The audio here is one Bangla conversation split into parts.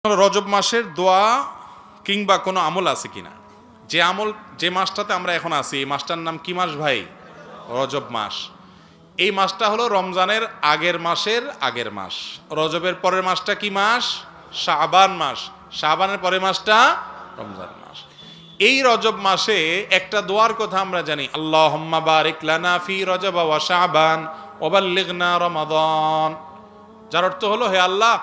রজব মাসের দোয়া কিংবা কোনো আমল আছে কিনা? যে মাসটাতে আমরা এখন আছি, এই মাসটার নাম কি মাস ভাই? রজব মাস। এই মাসটা হলো রমজানের আগের মাস। রজবের পরের মাসটা কি মাস? শাবান মাস। শাবানের পরের মাসটা রমজান মাস। এই রজব মাসে একটা দোয়ার কথা আমরা জানি, আল্লাহুম্মা বারিক লানা ফি রজব ওয়া শাবান ওয়া বাল্লিগনা রমাদান। যার অর্থ হলো, হে আল্লাহ,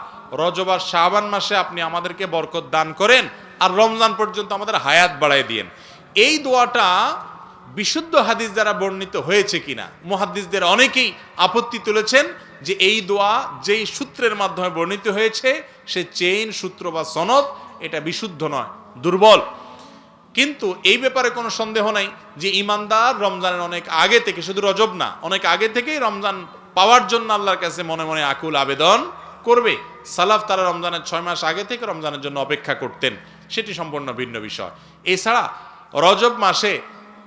রজব আর শাবান মাসে আপনি আমাদেরকে বরকত দান করেন আর রমজান পর্যন্ত আমাদের হায়াত বাড়ায় দিয়েন। এই দোয়াটা বিশুদ্ধ হাদিস দ্বারা বর্ণিত হয়েছে কিনা? মুহাদ্দিসদের অনেকেই আপত্তি তুলেছেন যে এই দোয়া যেই সূত্রের মাধ্যমে বর্ণিত হয়েছে সে চেইন সূত্র বা সনদ এটা বিশুদ্ধ নয়, দুর্বল। কিন্তু এই ব্যাপারে কোনো সন্দেহ নাই যে ইমানদার রমজানের অনেক আগে থেকে, শুধু রজব না, অনেক আগে থেকেই রমজান পাওয়ার জন্য আল্লাহর কাছে মনে মনে আকুল আবেদন করবে। সালাফ তারা রমজানের 6 মাস আগে থেকে রমজানের জন্য অপেক্ষা করতেন, সেটি সম্পূর্ণ ভিন্ন বিষয়। এছাড়া রজব মাসে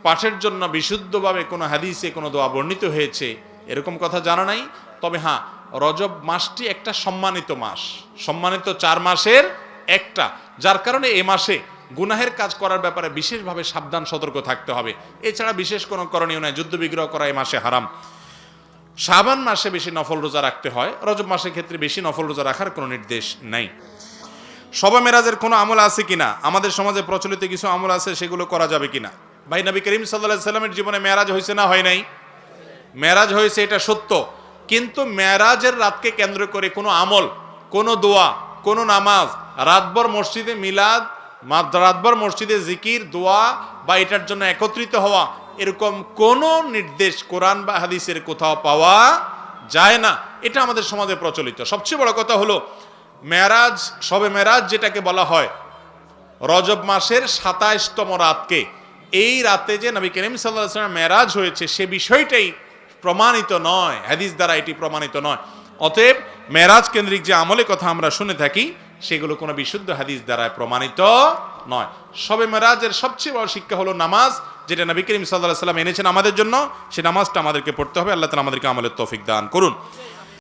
পাঠের জন্য বিশুদ্ধভাবে কোনো হাদিসে কোনো দোয়া বর্ণিত হয়েছে এরকম কথা জানা নাই। তবে হ্যাঁ, রজব মাসটি একটা সম্মানিত মাস, সম্মানিত 4 মাসের একটা, যার কারণে এ মাসে গুনাহের কাজ করার ব্যাপারে বিশেষভাবে সাবধান সতর্ক থাকতে হবে। এছাড়া বিশেষ কোনো করণীয় নাই, যুদ্ধ বিগ্রহ করা এই মাসে হারাম। শাবান মাসে বেশি নফল রোজা রাখতে হয়, রজব মাসের ক্ষেত্রে বেশি নফল রোজা রাখার কোনো নির্দেশ নাই। শবে মেরাজের কোনো আমল আছে কিনা? আমাদের সমাজে প্রচলিত কিছু আমল আছে, সেগুলো করা যাবে কিনা? ভাই, নবী করিম সাল্লাল্লাহু আলাইহি সাল্লামের জীবনে মেরাজ হয়েছে না হয় নাই? মেরাজ হয়েছে, এটা সত্য। কিন্তু মেরাজের রাতকে কেন্দ্র করে কোনো আমল, কোনো দোয়া, কোনো নামাজ, রাতভর মসজিদে মিলাদ, রাতভর মসজিদে জিকির, দোয়া বা এটার জন্য একত্রিত হওয়া, এরকম কোন নির্দেশ কোরআন বা হাদিসের কোথাও পাওয়া যায় না। এটা আমাদের সমাজে প্রচলিত। সবচেয়ে বড় কথা হলো মেরাজ, শবে মেরাজ যেটাকে বলা হয়, রজব মাসের 27তম রাতকে, এই রাতে যে নবী করিম সাল্লাল্লাহু আলাইহি ওয়াসাল্লাম মেরাজ হয়েছে সে বিষয়টাই প্রমাণিত নয়, হাদিস দ্বারা এটি প্রমাণিত নয়। অতএব মেরাজ কেন্দ্রিক যে আমলের কথা আমরা শুনে থাকি সেগুলো কোনো বিশুদ্ধ হাদিস দ্বারা প্রমাণিত নয়। শবে মেরাজের সবচেয়ে বড় শিক্ষা হলো নামাজ, যেটা নবী করিম সাল্লাল্লাহু আলাইহি ওয়াসাল্লাম এনেছেন আমাদের জন্য। সে নামাজটা আমাদেরকে পড়তে হবে। আল্লাহ তাআলা আমাদেরকে আমলের তৌফিক দান করুন।